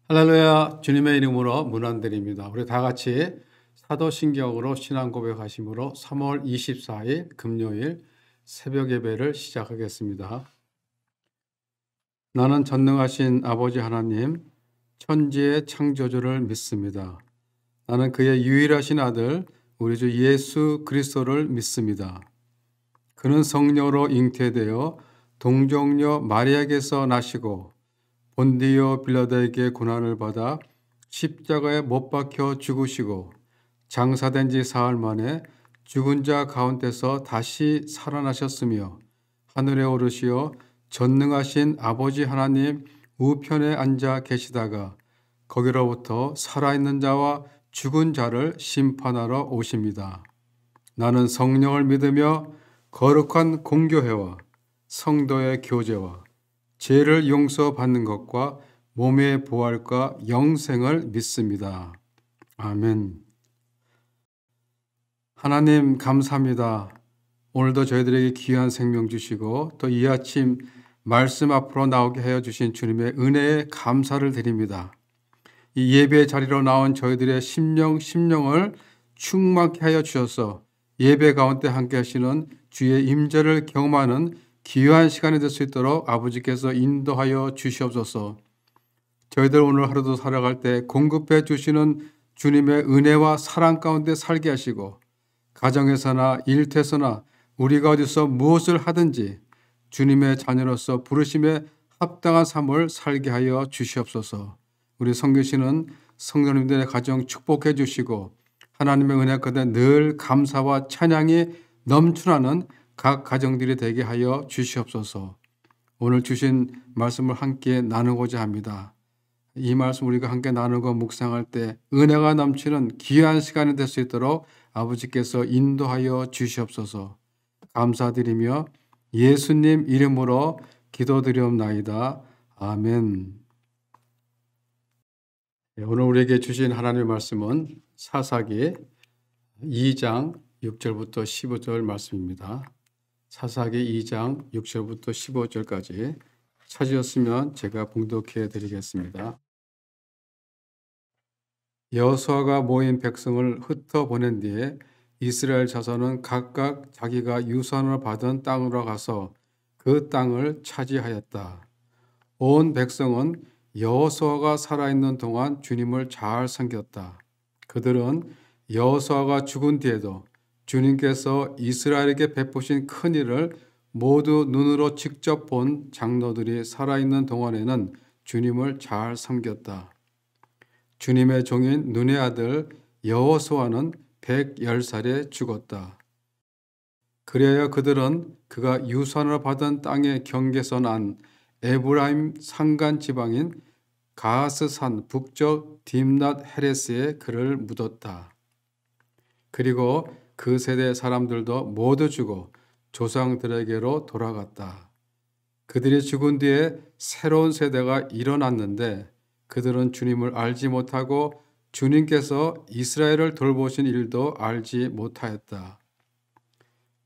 할렐루야. 주님의 이름으로 문안드립니다. 우리 다 같이 사도신경으로 신앙 고백하심으로 3월 24일 금요일 새벽 예배를 시작하겠습니다. 나는 전능하신 아버지 하나님, 천지의 창조주를 믿습니다. 나는 그의 유일하신 아들 우리 주 예수 그리스도를 믿습니다. 그는 성령으로 잉태되어 동정녀 마리아에게서 나시고 본디오 빌라도에게 고난을 받아 십자가에 못 박혀 죽으시고 장사된 지 사흘 만에 죽은 자 가운데서 다시 살아나셨으며 하늘에 오르시어 전능하신 아버지 하나님 우편에 앉아 계시다가 거기로부터 살아있는 자와 죽은 자를 심판하러 오십니다. 나는 성령을 믿으며 거룩한 공교회와 성도의 교제와 죄를 용서받는 것과 몸의 부활과 영생을 믿습니다. 아멘. 하나님 감사합니다. 오늘도 저희들에게 귀한 생명 주시고 또 이 아침 말씀 앞으로 나오게 하여 주신 주님의 은혜에 감사를 드립니다. 이 예배 자리로 나온 저희들의 심령을 충만케 하여 주셔서 예배 가운데 함께 하시는 주의 임재를 경험하는 귀한 시간이 될 수 있도록 아버지께서 인도하여 주시옵소서. 저희들 오늘 하루도 살아갈 때 공급해 주시는 주님의 은혜와 사랑 가운데 살게 하시고 가정에서나 일터에서나 우리가 어디서 무엇을 하든지 주님의 자녀로서 부르심에 합당한 삶을 살게 하여 주시옵소서. 우리 성교시는 성도님들의 가정 축복해 주시고 하나님의 은혜 가운데 늘 감사와 찬양이 넘쳐나는 각 가정들이 되게 하여 주시옵소서. 오늘 주신 말씀을 함께 나누고자 합니다. 이 말씀 우리가 함께 나누고 묵상할 때 은혜가 넘치는 귀한 시간이 될 수 있도록 아버지께서 인도하여 주시옵소서. 감사드리며 예수님 이름으로 기도드리옵나이다. 아멘. 오늘 우리에게 주신 하나님의 말씀은 사사기 2장 6절부터 15절 말씀입니다. 사사기 2장 6절부터 15절까지 찾으셨으면 제가 봉독해 드리겠습니다. 여호수아가 모인 백성을 흩어보낸 뒤에 이스라엘 자손은 각각 자기가 유산으로 받은 땅으로 가서 그 땅을 차지하였다. 온 백성은 여호수아가 살아있는 동안 주님을 잘 섬겼다. 그들은 여호수아가 죽은 뒤에도 주님께서 이스라엘에게 베푸신 큰 일을 모두 눈으로 직접 본 장로들이 살아있는 동안에는 주님을 잘 섬겼다. 주님의 종인 눈의 아들 여호수아는 110살에 죽었다. 그래야 그들은 그가 유산으로 받은 땅의 경계선 안 에브라임 산간 지방인 가스산 북쪽 딥낫 헤레스에 그를 묻었다. 그리고 그 세대 사람들도 모두 죽어 조상들에게로 돌아갔다. 그들이 죽은 뒤에 새로운 세대가 일어났는데 그들은 주님을 알지 못하고 주님께서 이스라엘을 돌보신 일도 알지 못하였다.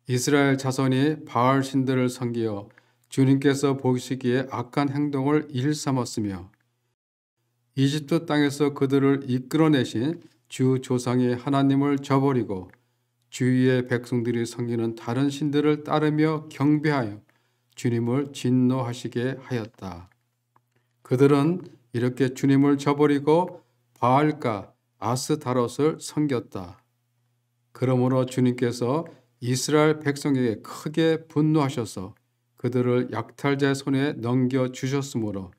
이스라엘 자손이 바알 신들을 섬기어 주님께서 보시기에 악한 행동을 일삼았으며 이집트 땅에서 그들을 이끌어내신 주 조상의 하나님을 저버리고 주위의 백성들이 섬기는 다른 신들을 따르며 경배하여 주님을 진노하시게 하였다. 그들은 이렇게 주님을 저버리고 바알과 아스타롯을 섬겼다. 그러므로 주님께서 이스라엘 백성에게 크게 분노하셔서 그들을 약탈자의 손에 넘겨주셨으므로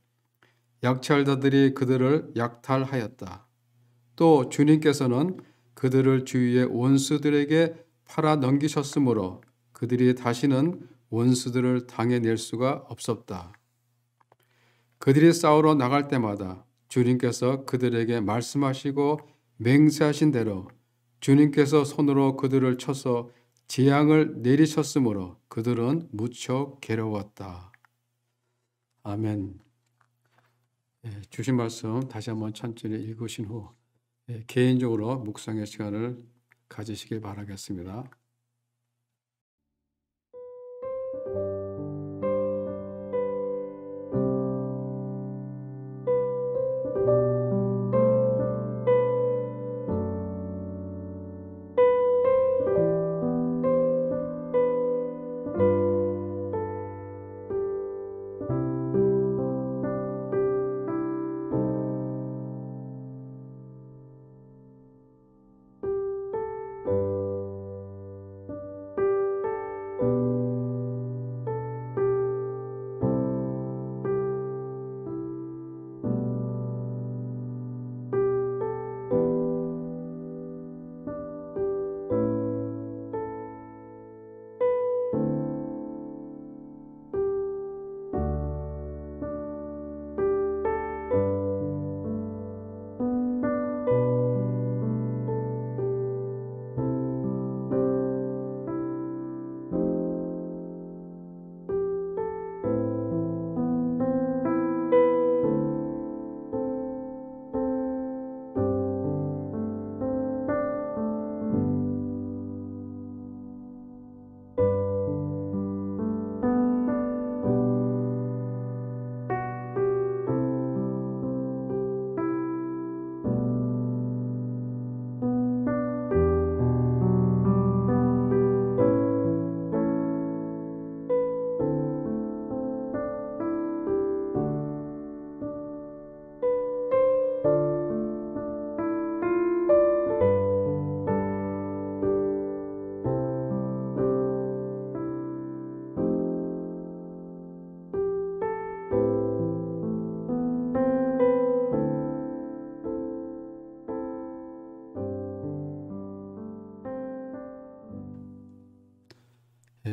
약탈자들이 그들을 약탈하였다. 또 주님께서는 그들을 주위의 원수들에게 팔아 넘기셨으므로 그들이 다시는 원수들을 당해낼 수가 없었다. 그들이 싸우러 나갈 때마다 주님께서 그들에게 말씀하시고 맹세하신 대로 주님께서 손으로 그들을 쳐서 재앙을 내리셨으므로 그들은 무척 괴로웠다. 아멘. 주신 말씀 다시 한번 천천히 읽으신 후 개인적으로 묵상의 시간을 가지시길 바라겠습니다.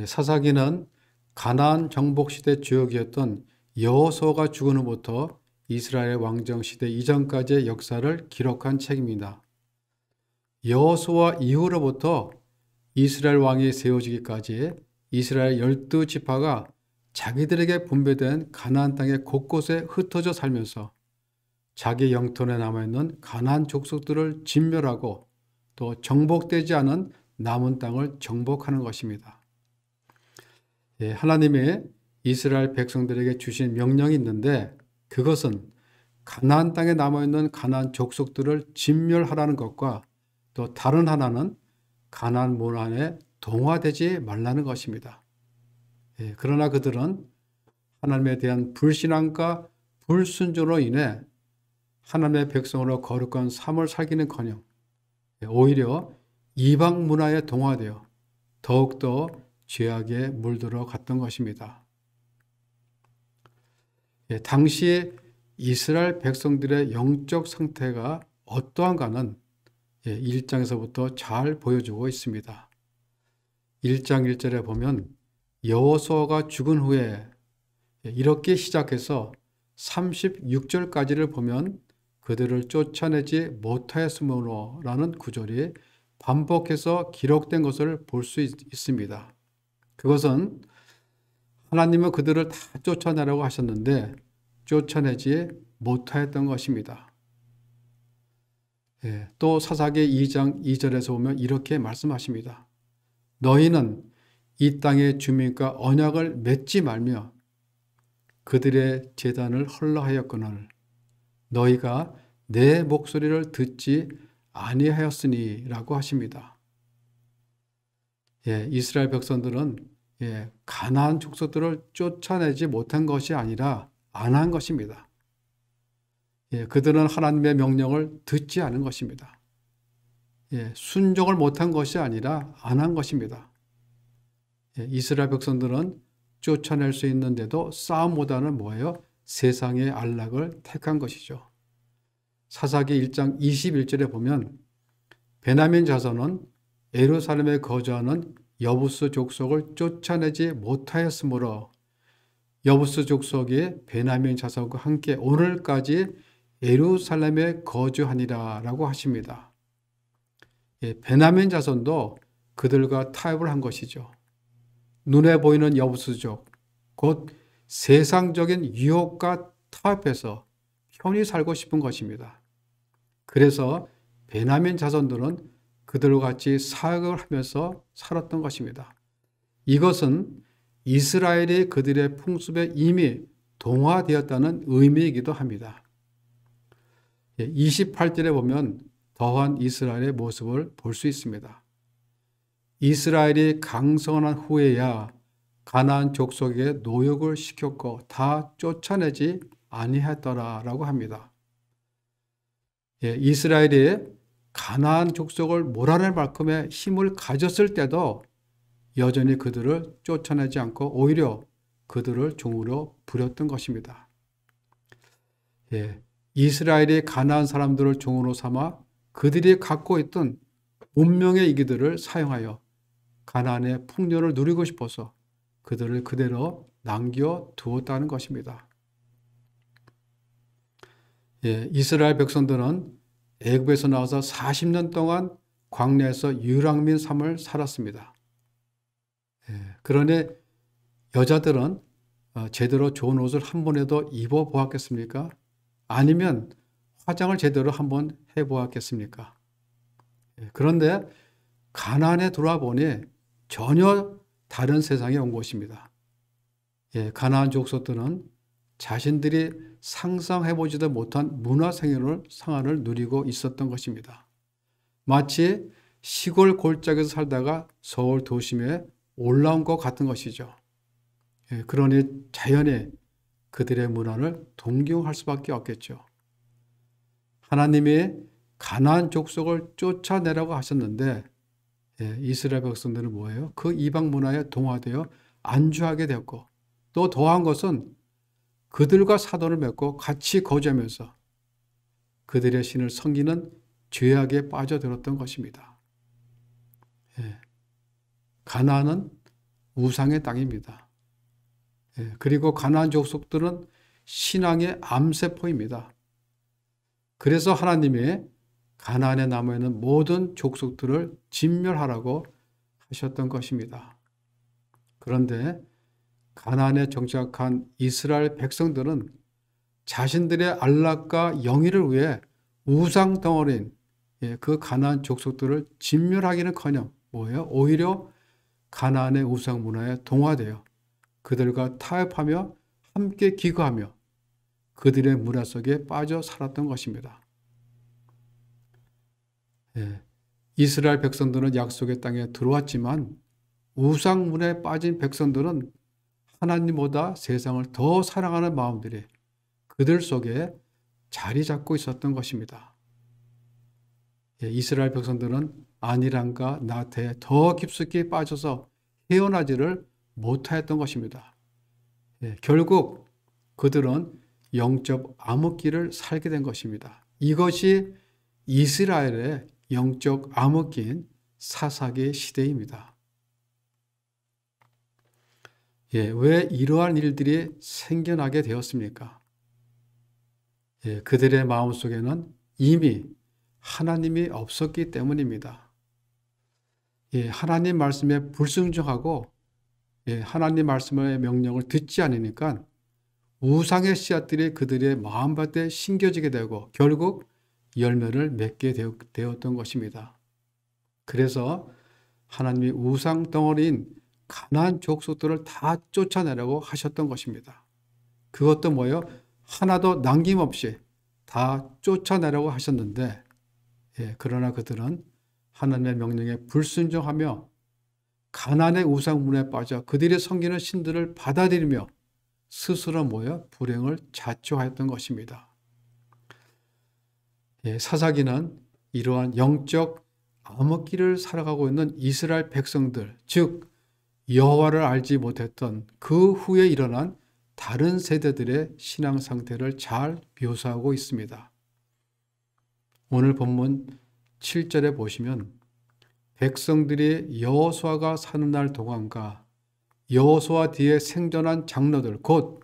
사사기는 가나안 정복 시대 주역이었던 여호수아가 죽은 후부터 이스라엘 왕정 시대 이전까지의 역사를 기록한 책입니다. 여호수아 이후로부터 이스라엘 왕이 세워지기까지 이스라엘 12지파가 자기들에게 분배된 가나안 땅의 곳곳에 흩어져 살면서 자기 영토에 남아있는 가나안 족속들을 진멸하고 또 정복되지 않은 남은 땅을 정복하는 것입니다. 하나님의 이스라엘 백성들에게 주신 명령이 있는데 그것은 가나안 땅에 남아있는 가나안 족속들을 진멸하라는 것과 또 다른 하나는 가나안 문화에 동화되지 말라는 것입니다. 그러나 그들은 하나님에 대한 불신앙과 불순종으로 인해 하나님의 백성으로 거룩한 삶을 살기는커녕 오히려 이방 문화에 동화되어 더욱더 죄악에 물들어 갔던 것입니다. 당시 이스라엘 백성들의 영적 상태가 어떠한가는 1장에서부터 잘 보여주고 있습니다. 1장 1절에 보면 여호수아가 죽은 후에 이렇게 시작해서 36절까지를 보면 그들을 쫓아내지 못하였으므로 라는 구절이 반복해서 기록된 것을 볼 수 있습니다. 그것은 하나님은 그들을 다 쫓아내라고 하셨는데 쫓아내지 못하였던 것입니다. 또 사사기 2장 2절에서 보면 이렇게 말씀하십니다. 너희는 이 땅의 주민과 언약을 맺지 말며 그들의 제단을 헐러하였거늘 너희가 내 목소리를 듣지 아니하였으니 라고 하십니다. 이스라엘 백성들은 가나안 족속들을 쫓아내지 못한 것이 아니라 안 한 것입니다. 그들은 하나님의 명령을 듣지 않은 것입니다. 순종을 못한 것이 아니라 안 한 것입니다. 이스라엘 백성들은 쫓아낼 수 있는데도 싸움보다는 뭐예요? 세상의 안락을 택한 것이죠. 사사기 1장 21절에 보면 베냐민 자손은 예루살렘에 거주하는 여부스 족속을 쫓아내지 못하였으므로 여부스 족속이 베냐민 자손과 함께 오늘까지 예루살렘에 거주하니라 라고 하십니다. 베냐민 자손도 그들과 타협을 한 것이죠. 눈에 보이는 여부스족, 곧 세상적인 유혹과 타협해서 편히 살고 싶은 것입니다. 그래서 베냐민 자손들은 그들과 같이 사역을 하면서 살았던 것입니다. 이것은 이스라엘이 그들의 풍습에 이미 동화되었다는 의미이기도 합니다. 28절에 보면 더한 이스라엘의 모습을 볼 수 있습니다. 이스라엘이 강성한 후에야 가나안 족속에게 노역을 시켰고 다 쫓아내지 아니했더라라고 합니다. 이스라엘이 가나안 족속을 몰아낼 만큼의 힘을 가졌을 때도 여전히 그들을 쫓아내지 않고 오히려 그들을 종으로 부렸던 것입니다. 이스라엘이 가나안 사람들을 종으로 삼아 그들이 갖고 있던 운명의 이기들을 사용하여 가나안의 풍요를 누리고 싶어서 그들을 그대로 남겨두었다는 것입니다. 이스라엘 백성들은 애굽에서 나와서 40년 동안 광야에서 유랑민 삶을 살았습니다. 그러니 여자들은 제대로 좋은 옷을 한 번에도 입어보았겠습니까? 아니면 화장을 제대로 한번 해보았겠습니까? 그런데 가나안에 들어와 보니 전혀 다른 세상에 온 것입니다. 가나안 족속들은 자신들이 상상해보지도 못한 문화생활을 누리고 있었던 것입니다. 마치 시골 골짜기에서 살다가 서울 도심에 올라온 것 같은 것이죠. 그러니 자연히 그들의 문화를 동경할 수밖에 없겠죠. 하나님이 가나안 족속을 쫓아내라고 하셨는데 이스라엘 백성들은 뭐예요? 그 이방 문화에 동화되어 안주하게 되었고 또 더한 것은 그들과 사도를 맺고 같이 거주하면서 그들의 신을 섬기는 죄악에 빠져들었던 것입니다. 가나안은 우상의 땅입니다. 그리고 가나안 족속들은 신앙의 암세포입니다. 그래서 하나님이 가나안에 남아있는 모든 족속들을 진멸하라고 하셨던 것입니다. 그런데 가나안에 정착한 이스라엘 백성들은 자신들의 안락과 영위를 위해 우상 덩어리인 그 가나안 족속들을 진멸하기는커녕 뭐예요? 오히려 가나안의 우상 문화에 동화되어 그들과 타협하며 함께 기거하며 그들의 문화 속에 빠져 살았던 것입니다. 이스라엘 백성들은 약속의 땅에 들어왔지만 우상 문화에 빠진 백성들은 하나님보다 세상을 더 사랑하는 마음들이 그들 속에 자리 잡고 있었던 것입니다. 이스라엘 백성들은 안일함과 나태에 더 깊숙이 빠져서 헤어나지를 못하였던 것입니다. 결국 그들은 영적 암흑기를 살게 된 것입니다. 이것이 이스라엘의 영적 암흑기인 사사기 시대입니다. 왜 이러한 일들이 생겨나게 되었습니까? 그들의 마음속에는 이미 하나님이 없었기 때문입니다. 하나님 말씀에 불순종하고 하나님 말씀의 명령을 듣지 않으니까 우상의 씨앗들이 그들의 마음밭에 심겨지게 되고 결국 열매를 맺게 되었던 것입니다. 그래서 하나님이 우상 덩어리인 가나안 족속들을 다 쫓아내라고 하셨던 것입니다. 그것도 뭐예요? 하나도 남김없이 다 쫓아내라고 하셨는데 그러나 그들은 하나님의 명령에 불순종하며 가나안의 우상 문화에 빠져 그들이 섬기는 신들을 받아들이며 스스로 뭐예요? 불행을 자초하였던 것입니다. 사사기는 이러한 영적 암흑기를 살아가고 있는 이스라엘 백성들, 즉 여호와를 알지 못했던 그 후에 일어난 다른 세대들의 신앙 상태를 잘 묘사하고 있습니다. 오늘 본문 7절에 보시면 백성들이 여호수아가 사는 날 동안과 여호수아 뒤에 생존한 장로들 곧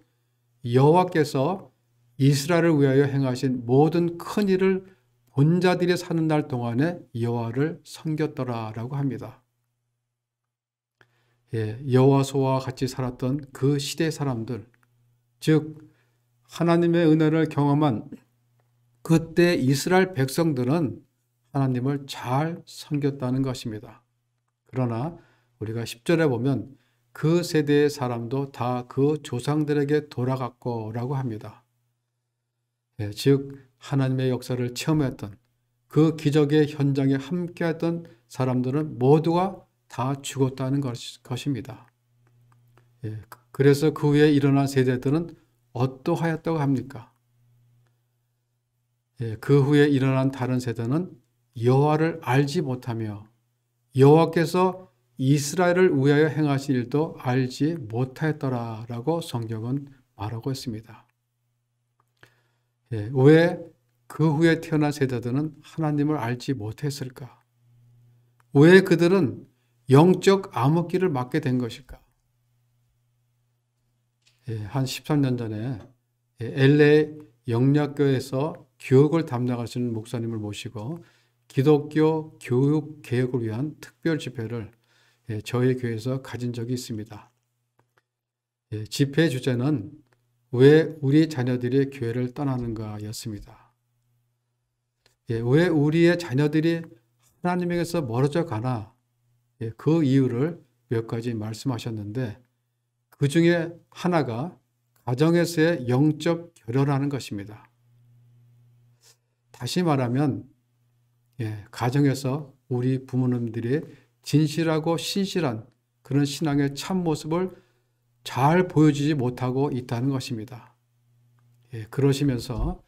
여호와께서 이스라엘을 위하여 행하신 모든 큰 일을 본 자들이 사는 날 동안에 여호와를 섬겼더라라고 합니다. 여호수아와 같이 살았던 그 시대 사람들, 즉 하나님의 은혜를 경험한 그때 이스라엘 백성들은 하나님을 잘 섬겼다는 것입니다. 그러나 우리가 10절에 보면 그 세대의 사람도 다 그 조상들에게 돌아갔고라고 합니다. 즉 하나님의 역사를 체험했던 그 기적의 현장에 함께했던 사람들은 모두가 다 죽었다는 것입니다. 그래서 그 후에 일어난 세대들은 어떠하였다고 합니까? 그 후에 일어난 다른 세대는 여호와를 알지 못하며 여호와께서 이스라엘을 위하여 행하신 일도 알지 못하였더라라고 성경은 말하고 있습니다. 왜 그 후에 태어난 세대들은 하나님을 알지 못했을까? 왜 그들은 영적 암흑기를 맞게 된 것일까? 한 13년 전에 LA 영락교에서 교육을 담당하시는 목사님을 모시고 기독교 교육 개혁을 위한 특별 집회를 저희 교회에서 가진 적이 있습니다. 집회 주제는 왜 우리 자녀들이 교회를 떠나는가였습니다. 왜 우리의 자녀들이 하나님에게서 멀어져 가나 그 이유를 몇 가지 말씀하셨는데 그 중에 하나가 가정에서의 영적 결여라는 것입니다. 다시 말하면 가정에서 우리 부모님들이 진실하고 신실한 그런 신앙의 참모습을 잘 보여주지 못하고 있다는 것입니다. 그러시면서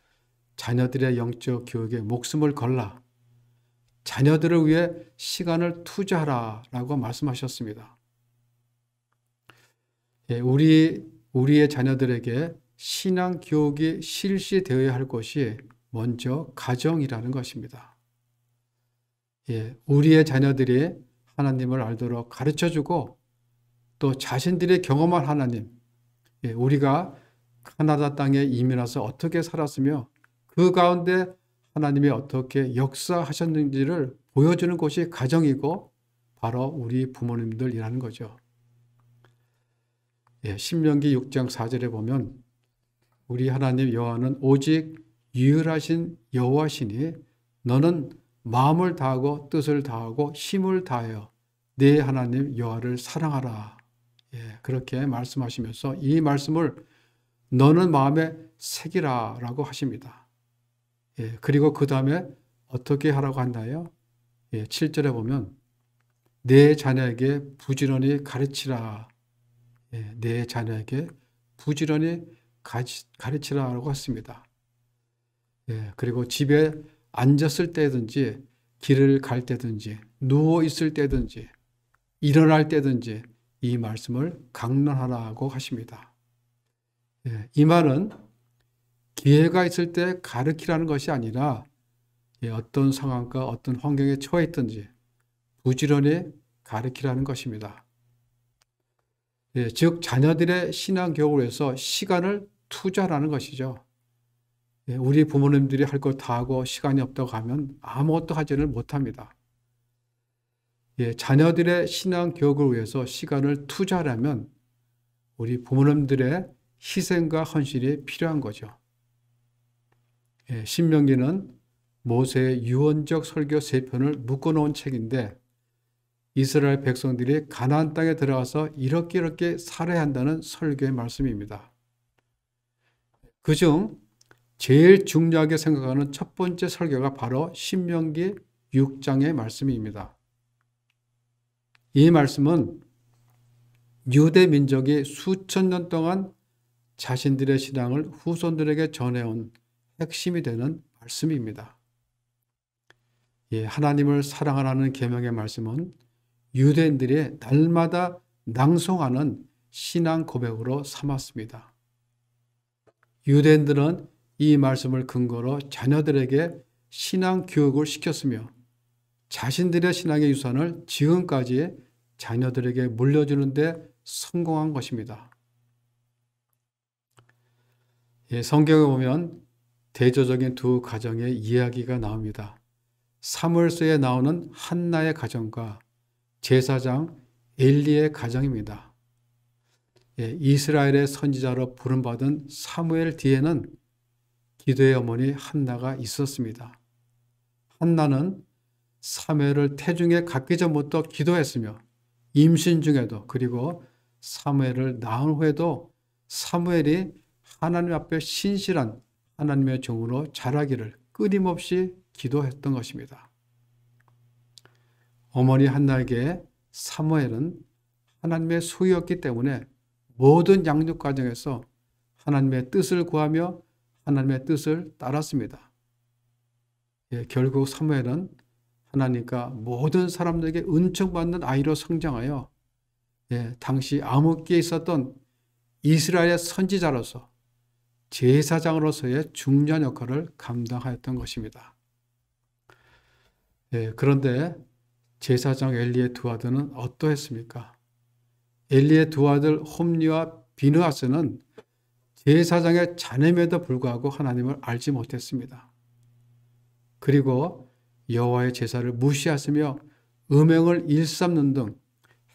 자녀들의 영적 교육에 목숨을 걸라 자녀들을 위해 시간을 투자하라라고 말씀하셨습니다. 우리의 자녀들에게 신앙 교육이 실시되어야 할 것이 먼저 가정이라는 것입니다. 우리의 자녀들이 하나님을 알도록 가르쳐주고 또 자신들이 경험한 하나님, 우리가 가나다 땅에 이민 와서 어떻게 살았으며 그 가운데 하나님이 어떻게 역사하셨는지를 보여주는 곳이 가정이고 바로 우리 부모님들이라는 거죠. 신명기 6장 4절에 보면 우리 하나님 여호와는 오직 유일하신 여호와시니 너는 마음을 다하고 뜻을 다하고 힘을 다하여 네 하나님 여호와를 사랑하라. 그렇게 말씀하시면서 이 말씀을 너는 마음에 새기라 라고 하십니다. 그리고 그 다음에 어떻게 하라고 한다요? 7절에 보면 내 자녀에게 부지런히 가르치라. 내 자녀에게 부지런히 가르치라고 했습니다. 그리고 집에 앉았을 때든지 길을 갈 때든지 누워 있을 때든지 일어날 때든지 이 말씀을 강론하라고 하십니다. 이 말은 기회가 있을 때 가르치라는 것이 아니라 어떤 상황과 어떤 환경에 처해 있든지 부지런히 가르치라는 것입니다. 즉 자녀들의 신앙 교육을 위해서 시간을 투자하는 것이죠. 우리 부모님들이 할 것 다 하고 시간이 없다고 하면 아무것도 하지를 못합니다. 자녀들의 신앙 교육을 위해서 시간을 투자하려면 우리 부모님들의 희생과 헌신이 필요한 거죠. 신명기는 모세의 유언적 설교 3편을 묶어놓은 책인데 이스라엘 백성들이 가나안 땅에 들어가서 이렇게 살아야 한다는 설교의 말씀입니다. 그중 제일 중요하게 생각하는 첫 번째 설교가 바로 신명기 6장의 말씀입니다. 이 말씀은 유대 민족이 수천 년 동안 자신들의 신앙을 후손들에게 전해온 핵심이 되는 말씀입니다. 하나님을 사랑하라는 계명의 말씀은 유대인들이 날마다 낭송하는 신앙 고백으로 삼았습니다. 유대인들은 이 말씀을 근거로 자녀들에게 신앙 교육을 시켰으며 자신들의 신앙의 유산을 지금까지 자녀들에게 물려주는 데 성공한 것입니다. 성경에 보면 대조적인 두 가정의 이야기가 나옵니다. 사무엘서에 나오는 한나의 가정과 제사장 엘리의 가정입니다. 이스라엘의 선지자로 부름받은 사무엘 뒤에는 기도의 어머니 한나가 있었습니다. 한나는 사무엘을 태중에 갖기 전부터 기도했으며 임신 중에도 그리고 사무엘을 낳은 후에도 사무엘이 하나님 앞에 신실한 하나님의 종으로 자라기를 끊임없이 기도했던 것입니다. 어머니 한나에게 사무엘은 하나님의 소유였기 때문에 모든 양육 과정에서 하나님의 뜻을 구하며 하나님의 뜻을 따랐습니다. 결국 사무엘은 하나님과 모든 사람들에게 은총받는 아이로 성장하여 당시 암흑기에 있었던 이스라엘의 선지자로서 제사장으로서의 중요한 역할을 감당하였던 것입니다. 그런데 제사장 엘리의 두 아들은 어떠했습니까? 엘리의 두 아들 홈리와 비느하스는 제사장의 자녀임에도 불구하고 하나님을 알지 못했습니다. 그리고 여호와의 제사를 무시하시며 음행을 일삼는 등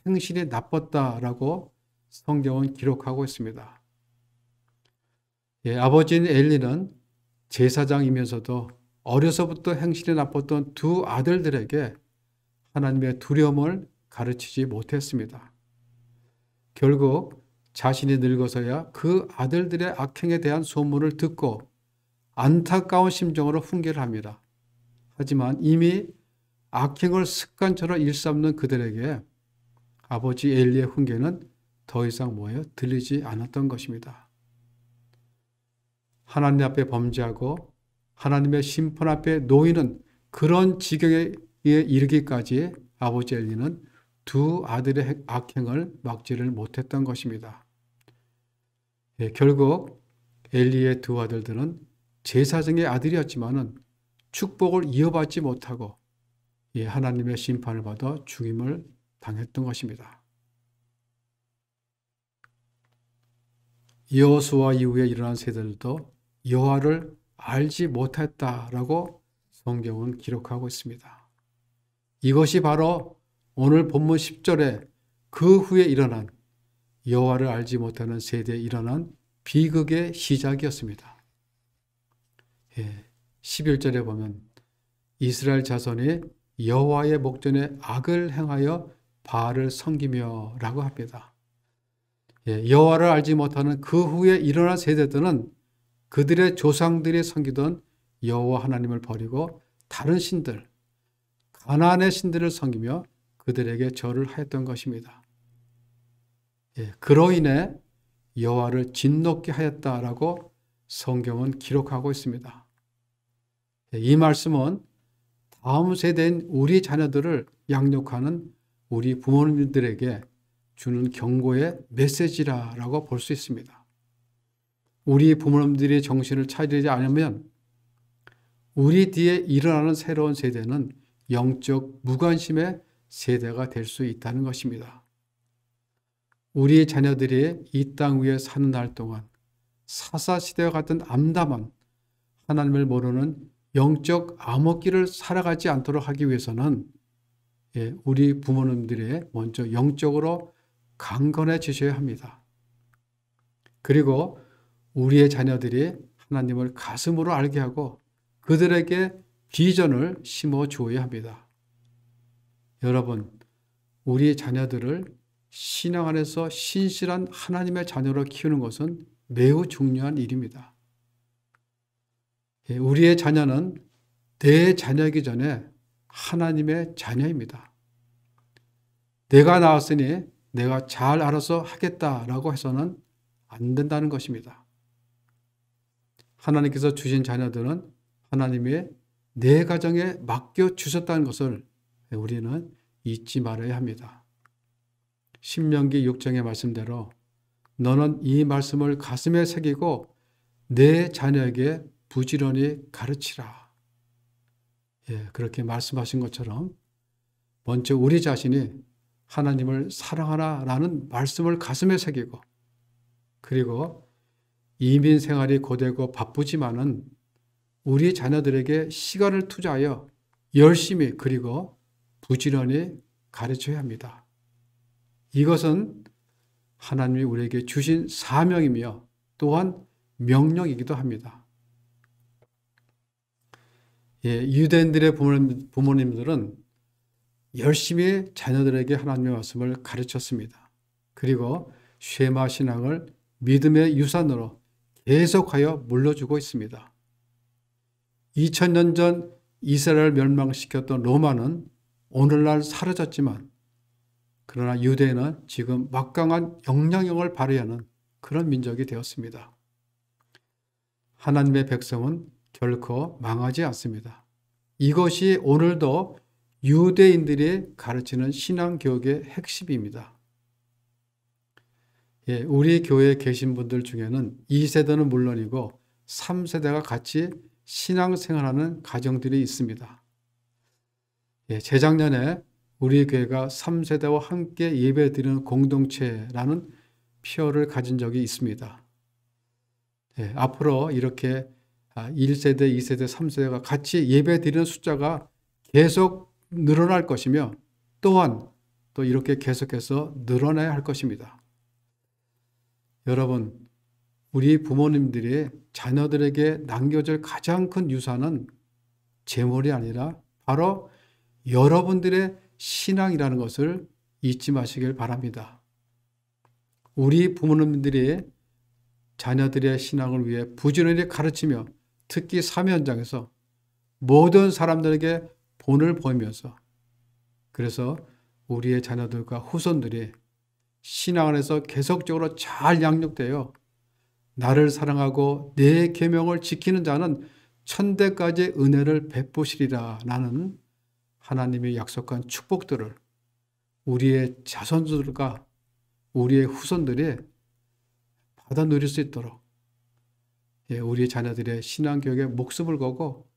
행실이 나빴다라고 성경은 기록하고 있습니다. 아버지인 엘리는 제사장이면서도 어려서부터 행실이 나빴던 두 아들들에게 하나님의 두려움을 가르치지 못했습니다. 결국 자신이 늙어서야 그 아들들의 악행에 대한 소문을 듣고 안타까운 심정으로 훈계를 합니다. 하지만 이미 악행을 습관처럼 일삼는 그들에게 아버지 엘리의 훈계는 더 이상 들리지 않았던 것입니다. 하나님 앞에 범죄하고 하나님의 심판 앞에 놓이는 그런 지경에 이르기까지 아버지 엘리는 두 아들의 악행을 막지를 못했던 것입니다. 결국 엘리의 두 아들들은 제사장의 아들이었지만은 축복을 이어받지 못하고 하나님의 심판을 받아 죽임을 당했던 것입니다. 여호수아 이후에 일어난 세대들도 여호와를 알지 못했다라고 성경은 기록하고 있습니다. 이것이 바로 오늘 본문 10절에 그 후에 일어난 여호와를 알지 못하는 세대에 일어난 비극의 시작이었습니다. 11절에 보면 이스라엘 자손이 여호와의 목전에 악을 행하여 바알을 섬기며 라고 합니다. 여호와를 알지 못하는 그 후에 일어난 세대들은 그들의 조상들이 섬기던 여호와 하나님을 버리고 다른 신들, 가나안의 신들을 섬기며 그들에게 절을 하였던 것입니다. 그로 인해 여호와를 진노케 하였다라고 성경은 기록하고 있습니다. 이 말씀은 다음 세대인 우리 자녀들을 양육하는 우리 부모님들에게 주는 경고의 메시지라고 볼 수 있습니다. 우리 부모님들이 정신을 차리지 않으면 우리 뒤에 일어나는 새로운 세대는 영적 무관심의 세대가 될 수 있다는 것입니다. 우리 자녀들이 이 땅 위에 사는 날 동안 사사시대와 같은 암담한 하나님을 모르는 영적 암흑기를 살아가지 않도록 하기 위해서는 우리 부모님들이 먼저 영적으로 강건해지셔야 합니다. 그리고 우리의 자녀들이 하나님을 가슴으로 알게 하고 그들에게 비전을 심어 주어야 합니다. 여러분, 우리 자녀들을 신앙 안에서 신실한 하나님의 자녀로 키우는 것은 매우 중요한 일입니다. 우리의 자녀는 내 자녀이기 전에 하나님의 자녀입니다. 내가 낳았으니 내가 잘 알아서 하겠다라고 해서는 안 된다는 것입니다. 하나님께서 주신 자녀들은 하나님이 내 가정에 맡겨주셨다는 것을 우리는 잊지 말아야 합니다. 신명기 6장의 말씀대로 너는 이 말씀을 가슴에 새기고 내 자녀에게 부지런히 가르치라. 그렇게 말씀하신 것처럼 먼저 우리 자신이 하나님을 사랑하라라는 말씀을 가슴에 새기고 그리고 이민 생활이 고되고 바쁘지만은 우리 자녀들에게 시간을 투자하여 열심히 그리고 부지런히 가르쳐야 합니다. 이것은 하나님이 우리에게 주신 사명이며 또한 명령이기도 합니다. 유대인들의 부모님들은 열심히 자녀들에게 하나님의 말씀을 가르쳤습니다. 그리고 쉐마 신앙을 믿음의 유산으로 계속하여 물려주고 있습니다. 2000년 전 이스라엘을 멸망시켰던 로마는 오늘날 사라졌지만 그러나 유대인은 지금 막강한 영향력을 발휘하는 그런 민족이 되었습니다. 하나님의 백성은 결코 망하지 않습니다. 이것이 오늘도 유대인들이 가르치는 신앙교육의 핵심입니다. 우리 교회에 계신 분들 중에는 2세대는 물론이고 3세대가 같이 신앙생활하는 가정들이 있습니다. 재작년에 우리 교회가 3세대와 함께 예배드리는 공동체라는 표를 가진 적이 있습니다. 앞으로 이렇게 1세대, 2세대, 3세대가 같이 예배드리는 숫자가 계속 늘어날 것이며 또한 또 이렇게 계속해서 늘어나야 할 것입니다. 여러분, 우리 부모님들이 자녀들에게 남겨줄 가장 큰 유산은 재물이 아니라 바로 여러분들의 신앙이라는 것을 잊지 마시길 바랍니다. 우리 부모님들이 자녀들의 신앙을 위해 부지런히 가르치며 특히 사회 현장에서 모든 사람들에게 본을 보이면서 그래서 우리의 자녀들과 후손들이 신앙 안에서 계속적으로 잘 양육되어 나를 사랑하고 내 계명을 지키는 자는 천대까지의 은혜를 베푸시리라 라는 하나님이 약속한 축복들을 우리의 자손들과 우리의 후손들이 받아 누릴 수 있도록 우리 자녀들의 신앙교육에 목숨을 걸고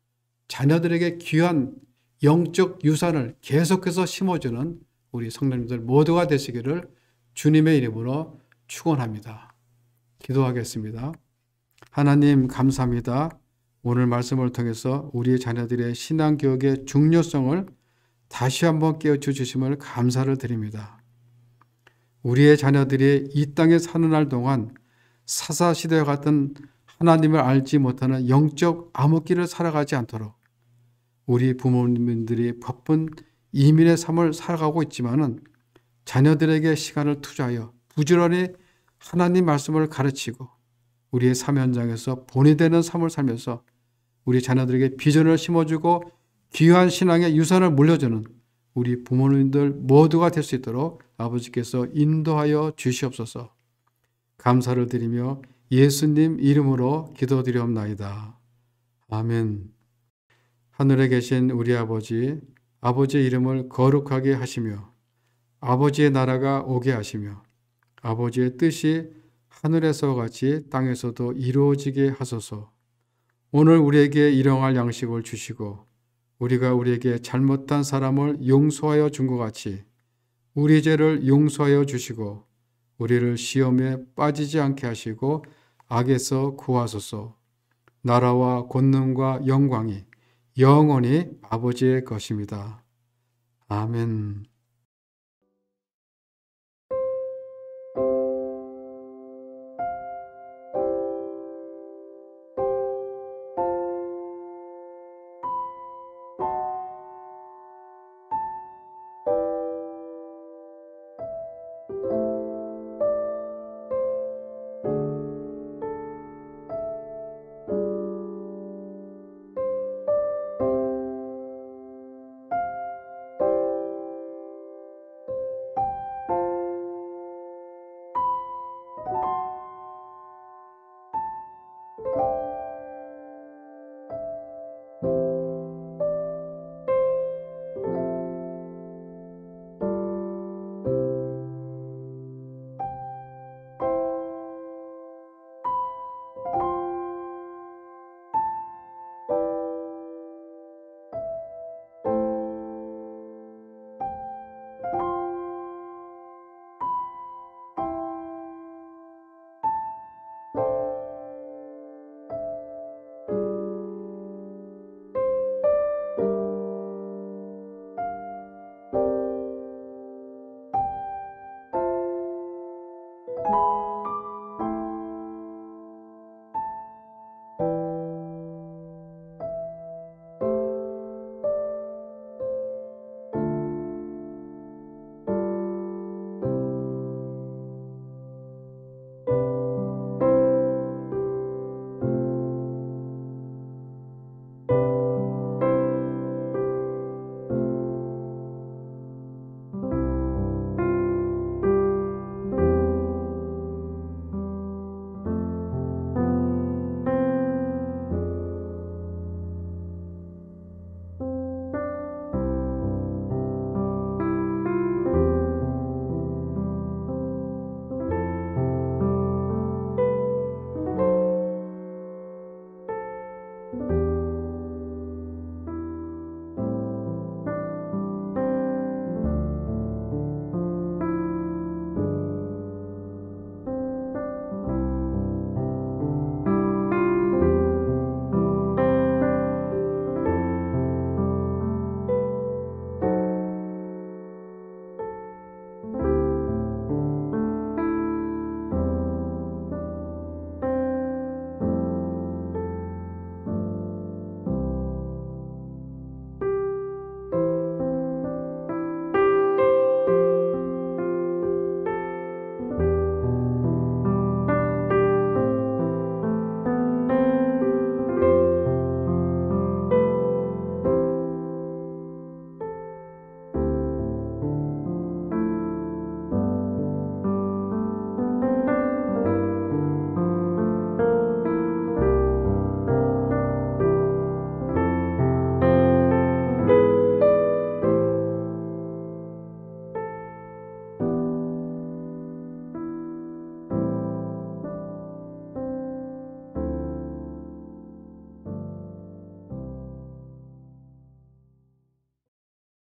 자녀들에게 귀한 영적 유산을 계속해서 심어주는 우리 성도님들 모두가 되시기를 주님의 이름으로 축원합니다. 기도하겠습니다. 하나님 감사합니다. 오늘 말씀을 통해서 우리 자녀들의 신앙교육의 중요성을 다시 한번 깨우쳐 주심을 감사를 드립니다. 우리의 자녀들이 이 땅에 사는 날 동안 사사시대와 같은 하나님을 알지 못하는 영적 암흑기를 살아가지 않도록 우리 부모님들이 바쁜 이민의 삶을 살아가고 있지만은 자녀들에게 시간을 투자하여 부지런히 하나님 말씀을 가르치고 우리의 삶 현장에서 본이 되는 삶을 살면서 우리 자녀들에게 비전을 심어주고 귀한 신앙의 유산을 물려주는 우리 부모님들 모두가 될 수 있도록 아버지께서 인도하여 주시옵소서. 감사를 드리며 예수님 이름으로 기도드리옵나이다. 아멘. 하늘에 계신 우리 아버지, 아버지의 이름을 거룩하게 하시며 아버지의 나라가 오게 하시며 아버지의 뜻이 하늘에서 같이 땅에서도 이루어지게 하소서. 오늘 우리에게 일용할 양식을 주시고 우리가 우리에게 잘못한 사람을 용서하여 준 것 같이 우리 죄를 용서하여 주시고 우리를 시험에 빠지지 않게 하시고 악에서 구하소서. 나라와 권능과 영광이 영원히 아버지의 것입니다. 아멘.